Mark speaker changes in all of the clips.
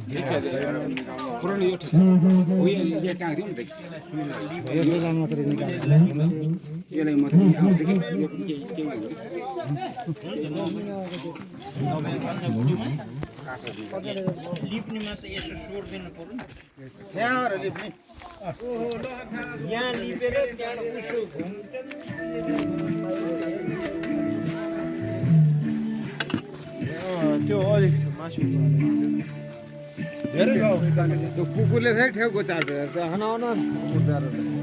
Speaker 1: पुरानो यो ठिक छ उयो यो टाङ्दियो नि त यो बेला मात्रै निकाल्छ यसलाई मात्रै आउँछ कि यो के
Speaker 2: लिप्नेमा त यसो सोड दिनु पर्यो नि
Speaker 1: यहाँ लिप्ने
Speaker 2: यहाँ लिपेर त्यहाँ उसो घुम्छ
Speaker 3: त्यो अलिक मासु
Speaker 1: धेरै त्यो कुकुरले चाहिँ ठेउको चापेर त हनाउन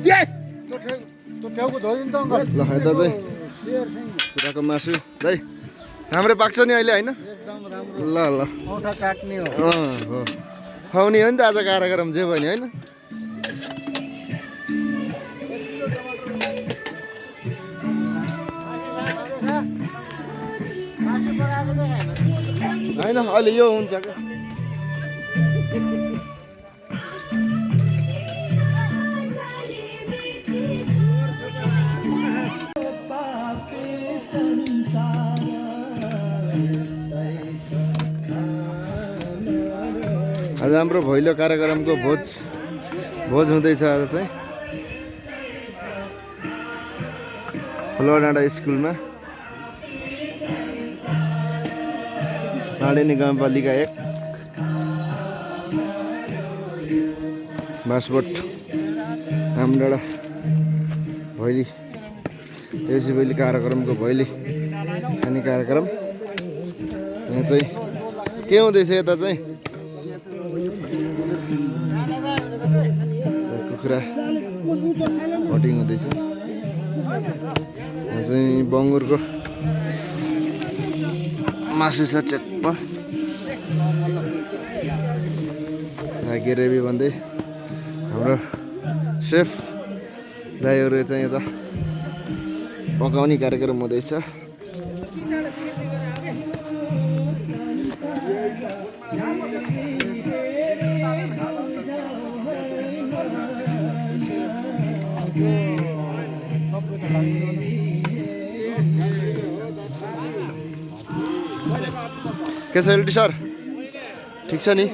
Speaker 3: त्यो ठेउको धोइदिन्छ अङ्कल
Speaker 4: ल यता चाहिँ कुखुराको मासु दाइ राम्रै पाक्छ नि अहिले होइन
Speaker 3: एकदम राम्रो
Speaker 4: ल ल
Speaker 3: औँठा काट्ने हो
Speaker 4: हो खुवाउने हो नि त आज कार्यक्रम जे भयो नि होइन होइन अहिले यो हुन्छ क्या आज हाम्रो भैलो कार्यक्रमको भोज हुँदैछ आज चाहिँ फुलडाँडा स्कुलमा माडेनी गाउँपालिका 1 बाँसबोट हामडाँडा भैली देउसी भैली कार्यक्रमको भैली खाने कार्यक्रम यहाँ चाहिँ के हुँदैछ यता चाहिँ कुखुरा कटिङ हुँदैछ यहाँ चाहिँ बङ्गुरको मासु छ चेप्पा ग्रेभी भन्दै हाम्रो सेफ दाइहरू चाहिँ यता पकाउने कार्यक्रम हुँदैछ के छ एलटी सर ठिक छ नि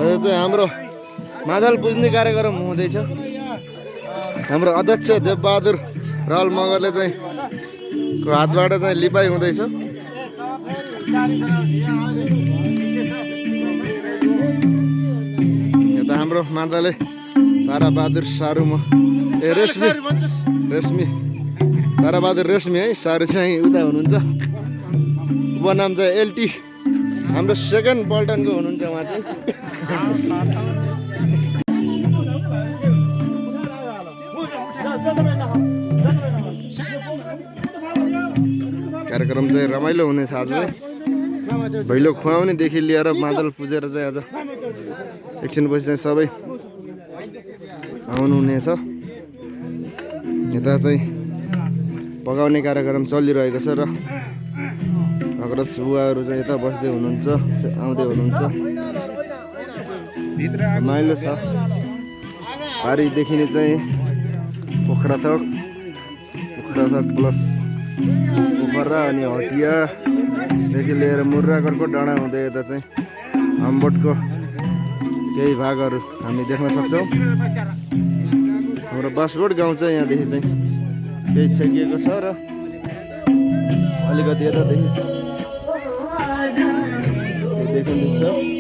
Speaker 4: यो चाहिँ हाम्रो मादल पुज्ने कार्यक्रम हुँदैछ हाम्रो अध्यक्ष देवबहादुर राल मगरले चाहिँ को हातबाट चाहिँ लिपाई हुँदैछ यता हाम्रो मादले ताराबहादुर सारुम ए रेशमी ताराबहादुर रेशमी है सारू चाहिँ उता हुनुहुन्छ उपनाम चाहिँ एलटी हाम्रो सेकेन्ड पल्टनको हुनुहुन्छ उहाँ चाहिँ कार्यक्रम चाहिँ रमाइलो हुनेछ आज चाहिँ भैलो खुवाउनेदेखि लिएर मादल पुजेर चाहिँ आज एकछिनपछि चाहिँ सबै आउनुहुनेछ यता चाहिँ पकाउने कार्यक्रम चलिरहेको छ र अग्रज बुवाहरू चाहिँ यता बस्दै हुनुहुन्छ आउँदै हुनुहुन्छ रमाइलो छ पारी देखिने चाहिँ पोखराथोक प्लस पोखरा अनि हटियादेखि लिएर मुर्रागढको डाँडा हुँदै यता चाहिँ हम्बोटको केही भागहरू हामी देख्न सक्छौँ हाम्रो बाँसबोट गाउँ चाहिँ यहाँदेखि चाहिँ केही छेकिएको छ र अलिकति यतादेखि देखिँदैछ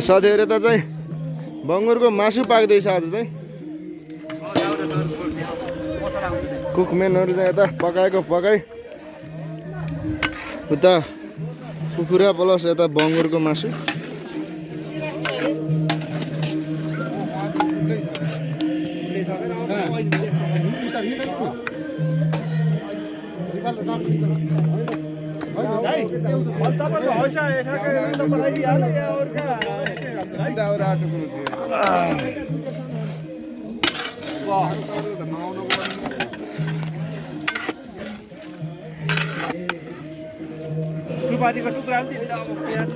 Speaker 4: साथीहरू यता चाहिँ बङ्गुरको मासु पाक्दैछ आज चाहिँ कुकमेनहरू चाहिँ यता पकाएको पकाइ उता कुखुरा प्लस यता बङ्गुरको मासु
Speaker 2: सुपारीको टुक्रा पनि दिँदा अब प्याज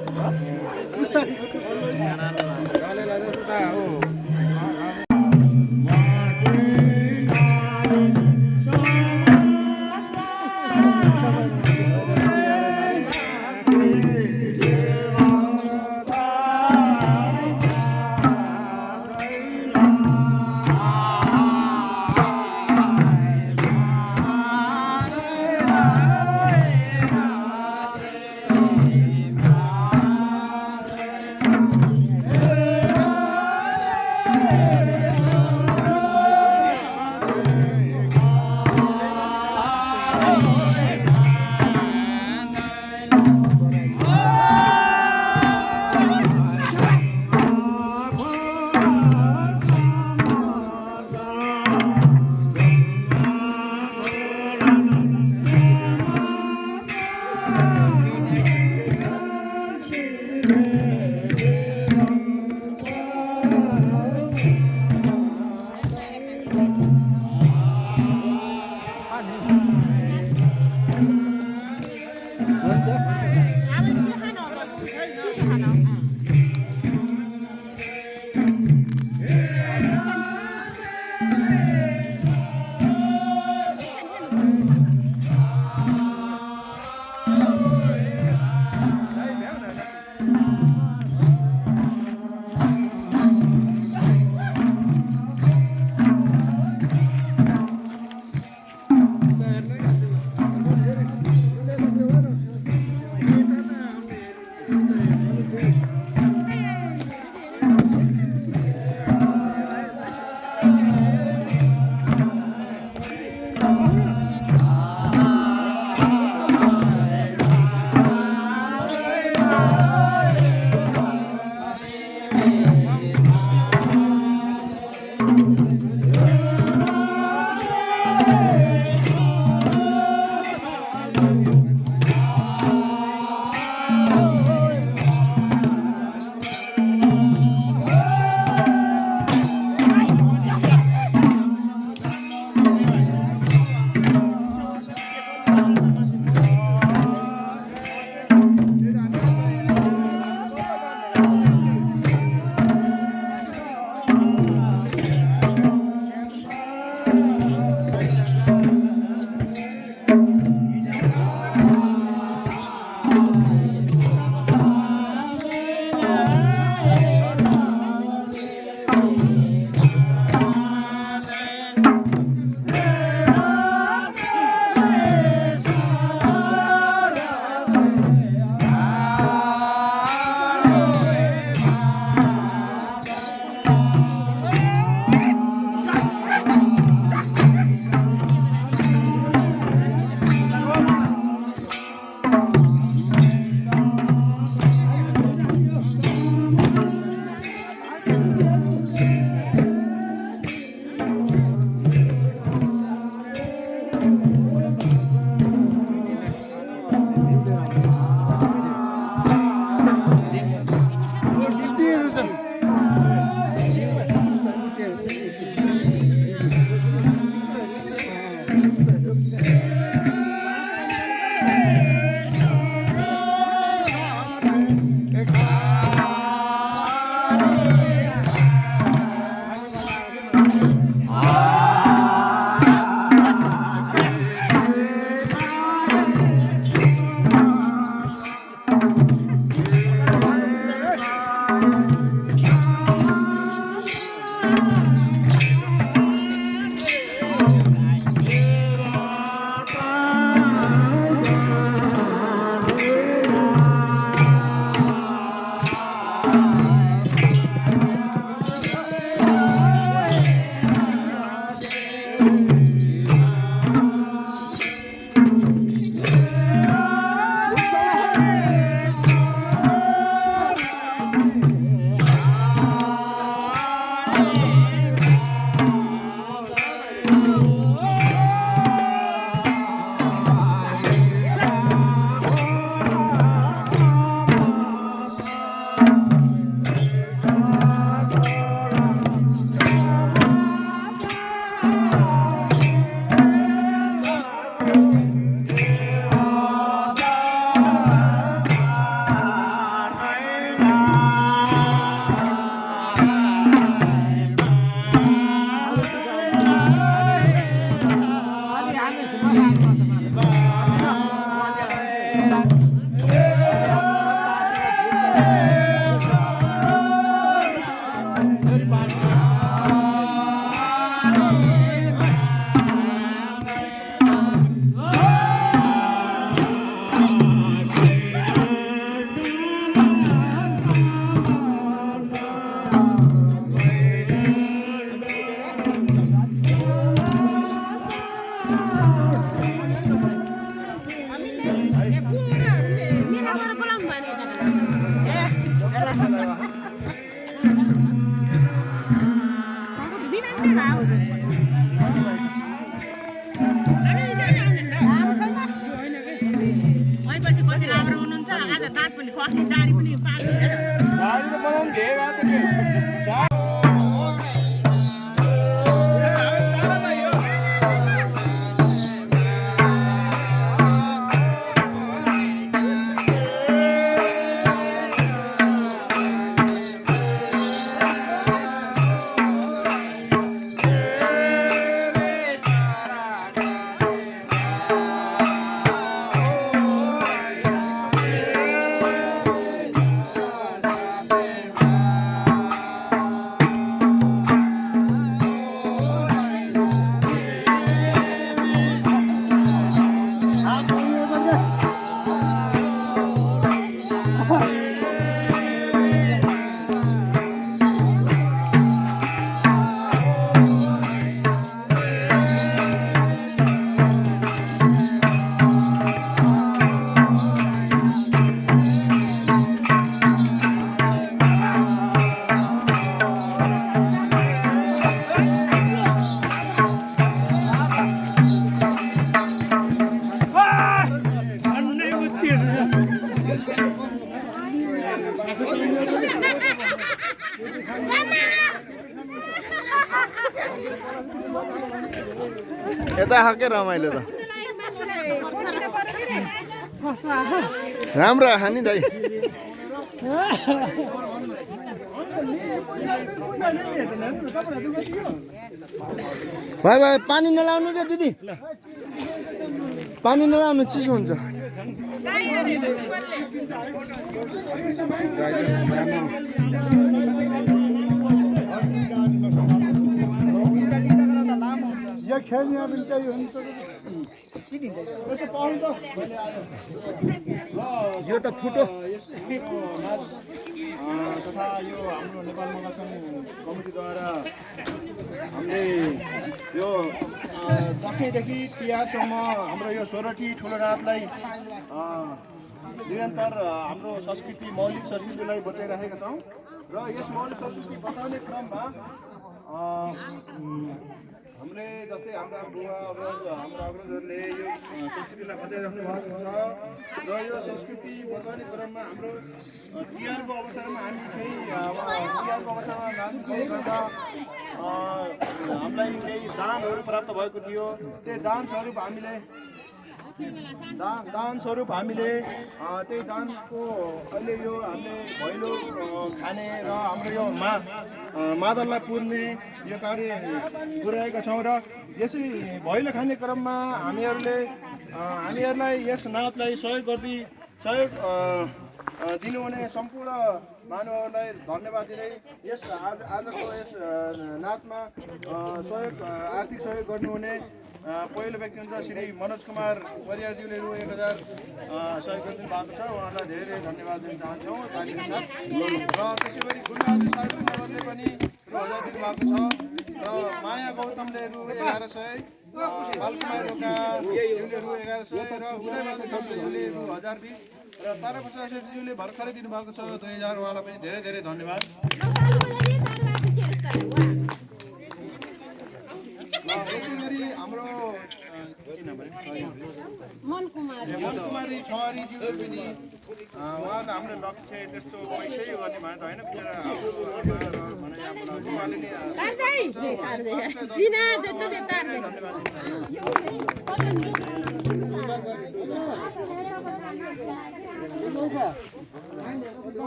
Speaker 4: यता खाके रमाइलो त राम्रो आखा नि दाइ भाइ भाइ पानी नलाउनु क्या दिदी पानी नलाउनु चिसो हुन्छ
Speaker 3: खेल्ने पनि त्यही हुन्छ
Speaker 2: यो त फुटो
Speaker 3: तथा यो हाम्रो नेपाल मगर सङ्घ कमिटीद्वारा हामीले यो दसैँदेखि तिहारसम्म हाम्रो यो सोरठी ठुलो रातलाई निरन्तर हाम्रो संस्कृति मौलिक संस्कृतिलाई बचाइराखेका छौँ र यस मौलिक संस्कृति बचाउने क्रममा हामीले जस्तै हाम्रा बुवा हाम्रो अग्रजहरूले यो संस्कृतिलाई बचाइराख्नु भएको छ र यो संस्कृति बचाउने क्रममा हाम्रो तिहारको अवसरमा हामी चाहिँ तिहारको अवसरमा नाच्दै गर्दा हामीलाई केही दानहरू प्राप्त भएको थियो त्यही दान स्वरूप हामीले त्यही दानको अहिले यो हामीले भैलो खाने र हाम्रो यो मादललाई पुर्ने यो कार्य पुर्याएका छौँ र यसै भैलो खाने क्रममा हामीहरूलाई यस नाचलाई सहयोग दिनुहुने सम्पूर्ण महानुभावहरूलाई धन्यवाद दिँदै यस आजको यस नाचमा आर्थिक सहयोग गर्नुहुने पहिलो व्यक्ति हुन्छ श्री मनोज कुमार परियारज्यूले रु 1000 सहयोग गरिदिनु भएको छ उहाँलाई धेरै धेरै धन्यवाद दिन चाहन्छौँ तालिका साथ र त्यसै गरी गुणबहादुर साहबले पनि रु 1000 दिनुभएको छ र माया गौतमले रु 1100 बालकुमार रोकाज्यूले रु 1100 र उदयबहादुर छात्रज्यूले रु 1020 र ताराप्रसाद शेट्टीज्यूले भर्खरै दिनुभएको छ 2000 उहाँलाई पनि धेरै धेरै धन्यवाद यसै गरी हाम्रो मनकुमारी छहरीज्यूले पनि उहाँलाई हाम्रो लक्ष्य त्यस्तो पैसै गर्ने भने त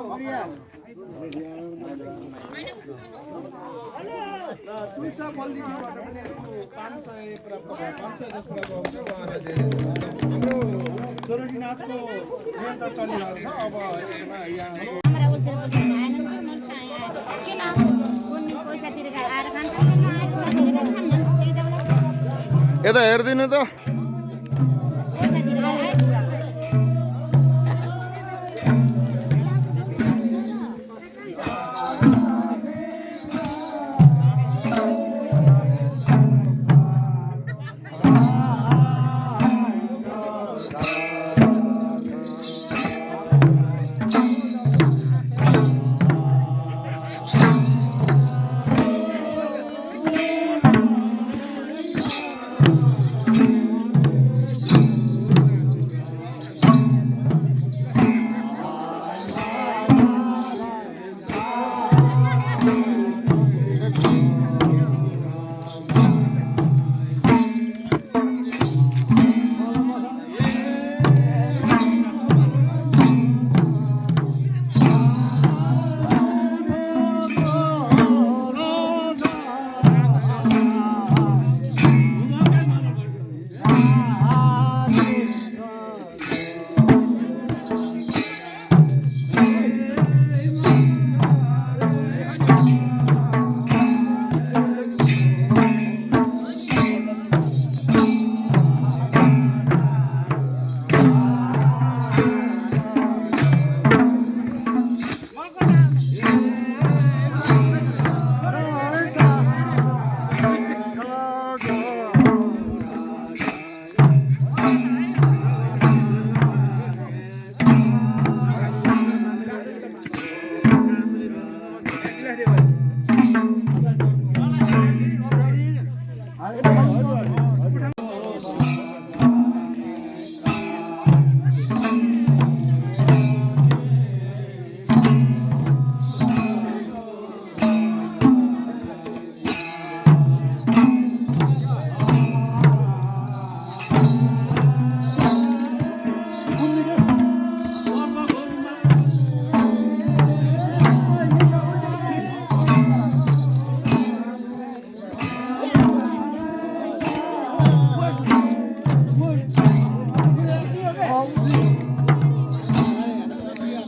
Speaker 3: होइन तुलसा पल्लीबाट पनि 500 प्राप्त भयो 500 जस्तो प्राप्त हुन्छ उहाँलाई धेरै हाम्रो सोरठी नाचको निरन्तर चलिरहेको छ अब यसमा यहाँ
Speaker 4: यता हेरिदिनु त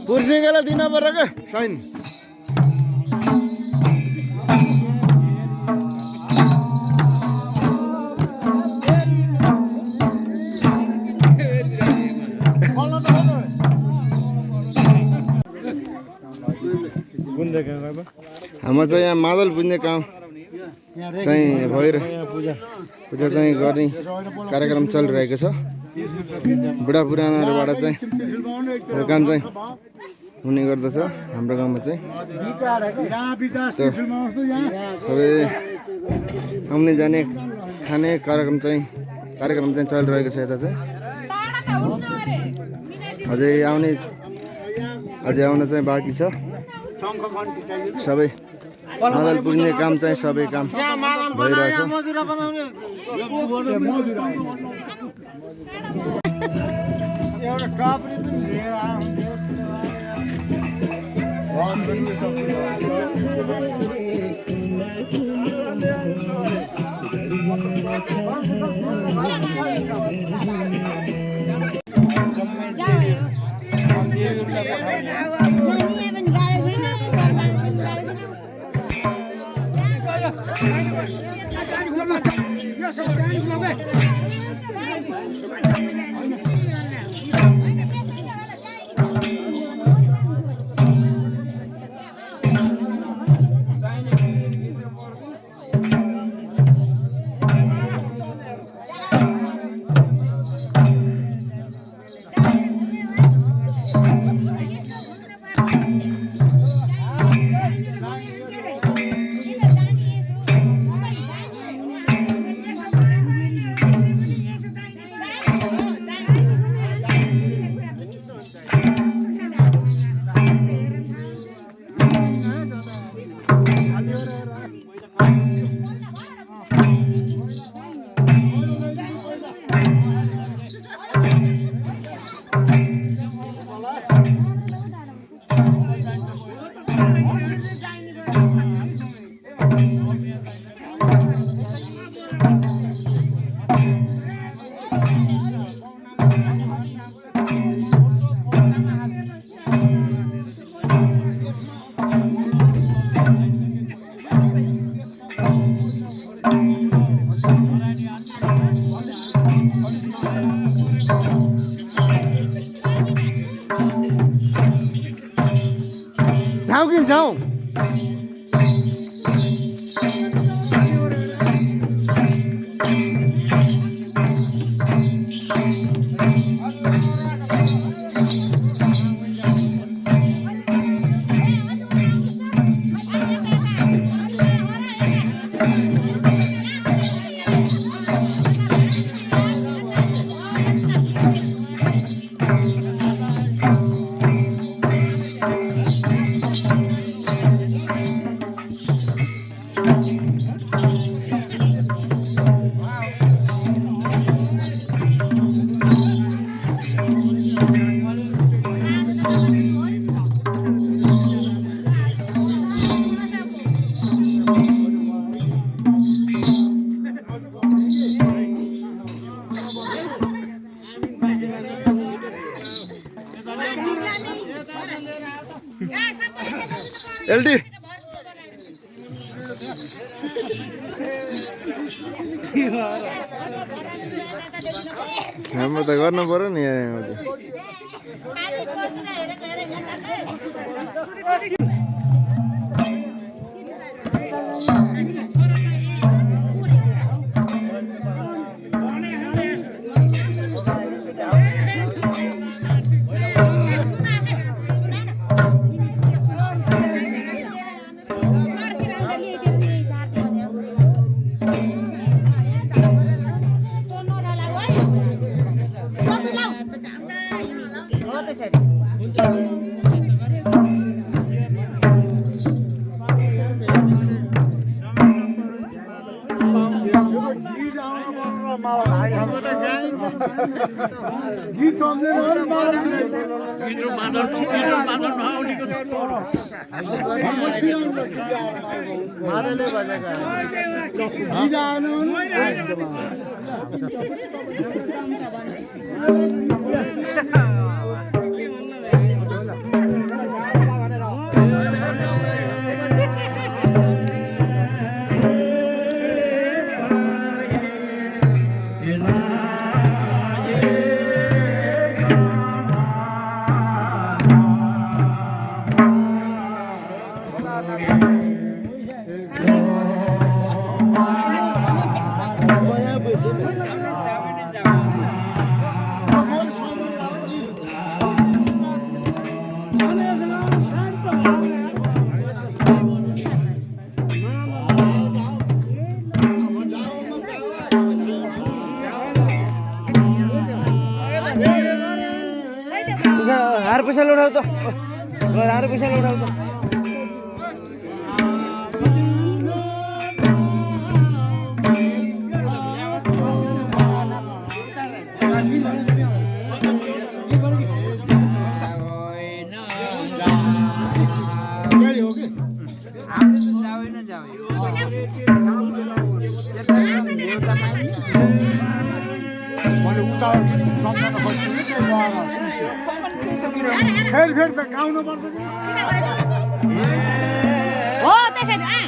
Speaker 4: कुर्सीलाई दिन पर्यो क्या साइन हाम्रो चाहिँ यहाँ मादल पुज्ने काम चाहिँ भइरहेको पूजा चाहिँ गर्ने कार्यक्रम चलिरहेको छ बुढा पुरानाहरूबाट चाहिँ यो काम चाहिँ हुने गर्दछ हाम्रो गाउँमा चाहिँ सबै आउने जाने खाने कार्यक्रम चाहिँ चलिरहेको छ यता चाहिँ अझै आउन चाहिँ बाँकी छ सबै मादल पुज्ने काम चाहिँ सबै काम भइरहेछ जाउँ एलडी हाम्रो त गर्नु पर्यो नि गीत मादले बजेका हार पैसा लौटाऊ त हार पैसा लौटाऊ त फेरि त गाउनु पर्छ
Speaker 5: हो त्यसरी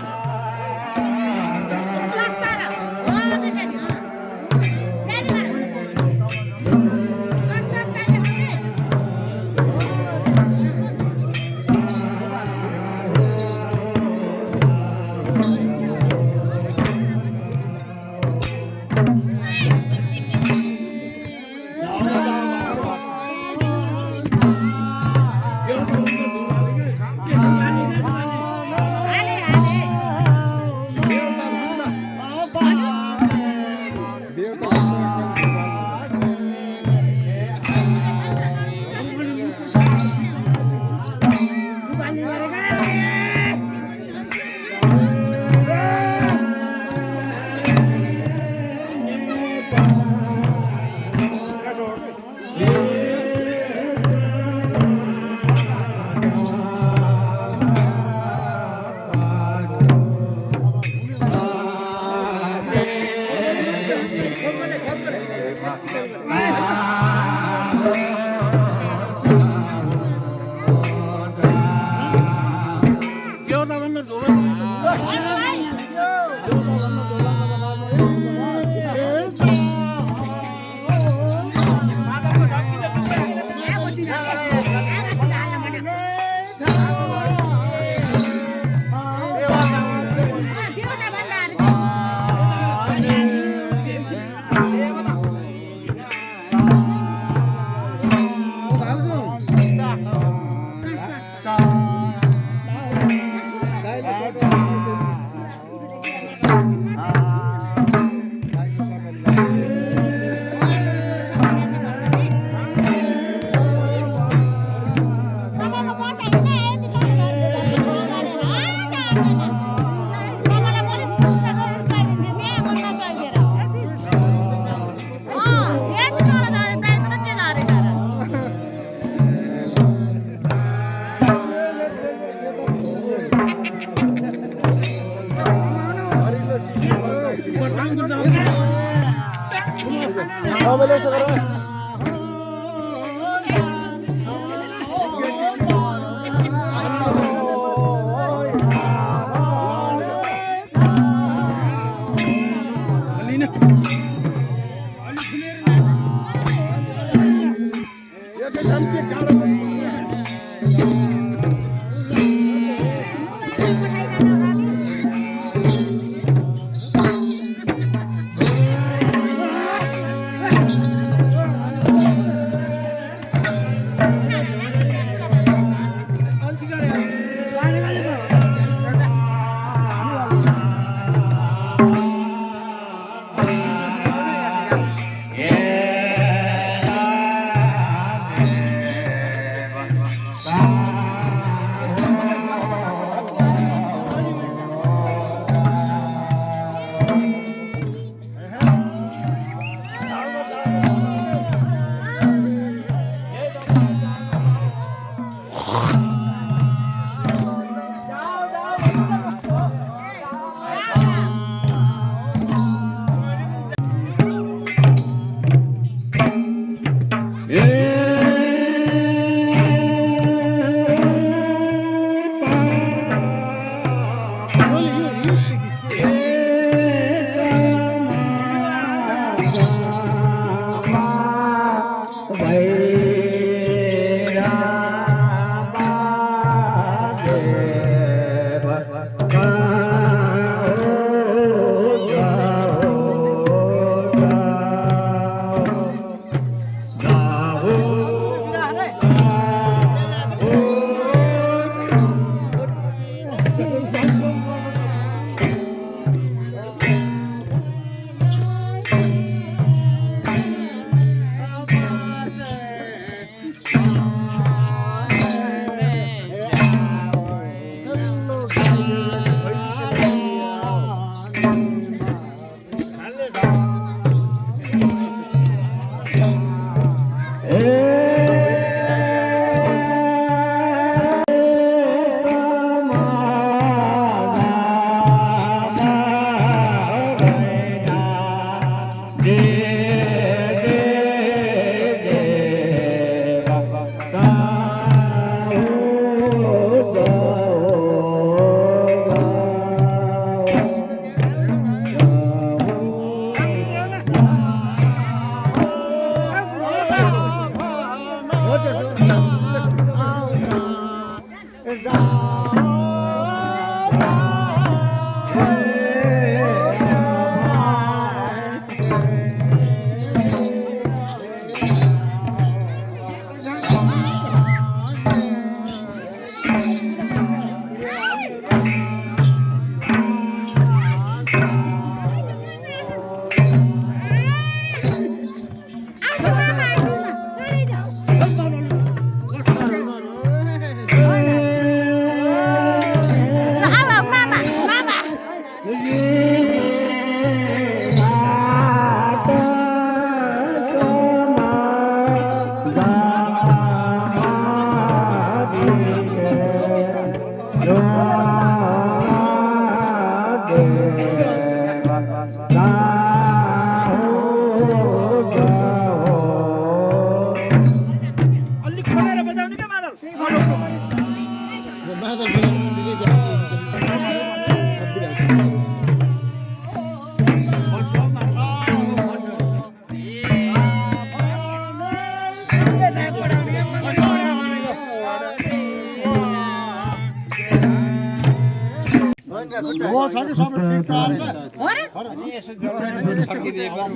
Speaker 4: सबैले यस्तो गर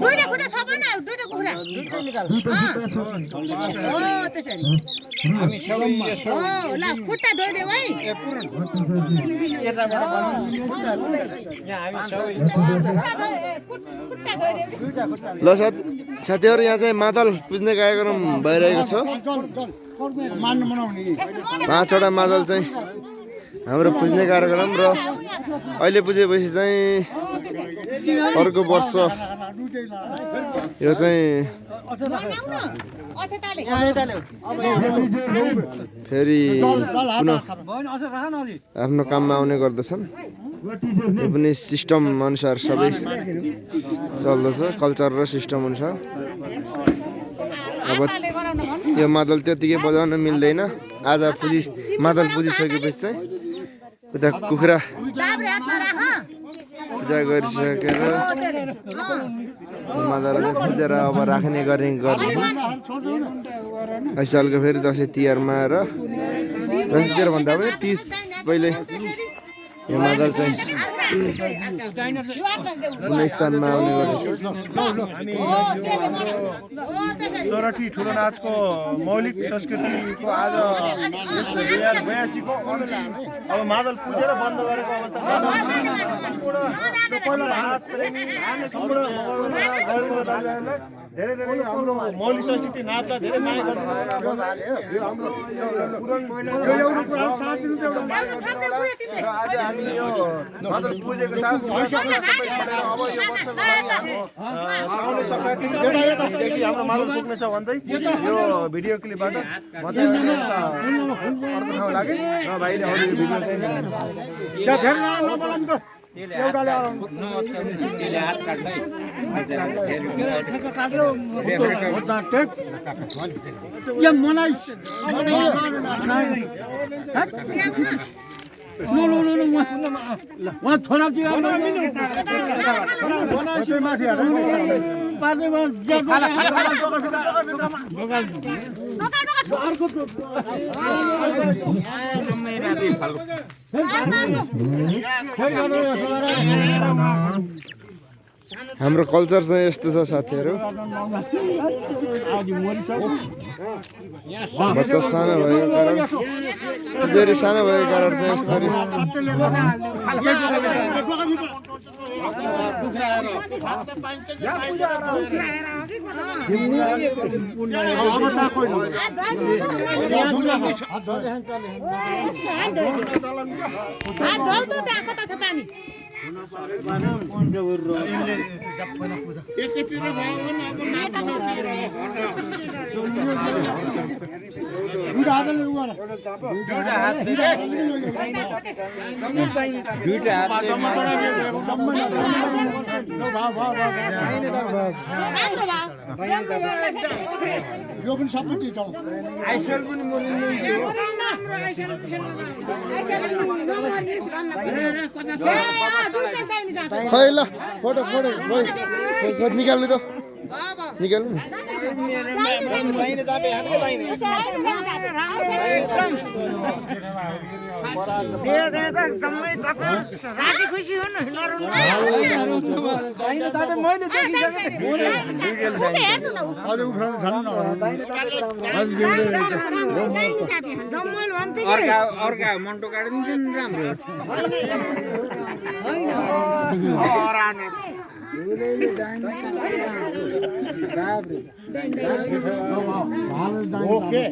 Speaker 5: दुईटा खुट्टा सबैना दुईटा कुखुरा त्यसरी ल खुट्टा धोइदेऊ है
Speaker 4: ल साथीहरु यहाँ चाहिँ मादल पुज्ने कार्यक्रम भइरहेको छ 5वटा मादल चाहिँ हाम्रो पुज्ने कार्यक्रम र अहिले पुजेपछि चाहिँ अर्को वर्ष यो चाहिँ फेरि पुनः आफ्नो काममा आउने गर्दछन्। यो पनि सिस्टम अनुसार सबै चल्दछ, कल्चर र सिस्टम अनुसार। अब यो मादल त्यतिकै बजाउन मिल्दैन आज मादल पुजिसकेपछि चाहिँ उता कुखुरा पूजा गरिसकेर मादललाई पुजेर अब राख्ने गर्ने सालको फेरि दसैँ तिहारमा र दसैँ तिहार भन्दा पनि 30 पहिले यो मादल चाहिँ स्थानमा आउने गर्दछ
Speaker 3: सोरठी ठुलो नाचको मौलिक संस्कृतिको आज यस 2082 को अब मादल पुजेर बन्द गरेको अवस्था धेरै धेरै मौलिक संस्कृति नाचलाई धेरै माया गर्नु आज हामी यो मादल पुजेको साथ अब यो वर्षको लागि साउने सङ्क्रान्तिदेखि हाम्रो मादल पुग्नेछ भन्दै यो भिडियो क्लिपबाट म चाहिँ अर्को ठाउँ लागेँ र भाइले अरू यो भिडियो
Speaker 4: हाम्रो कल्चर चाहिँ यस्तो छ साथीहरू बच्चा सानो भएको कारण पुजेरी सानो भएको कारण चाहिँ यसरी
Speaker 6: यो पनि सबै चिज छ आइसल पनि
Speaker 4: खै ल फोटो निकाल्नु त निकाल्नु
Speaker 1: अर्का मन्टो काटिदिन्छ नि राम्रो
Speaker 6: ओके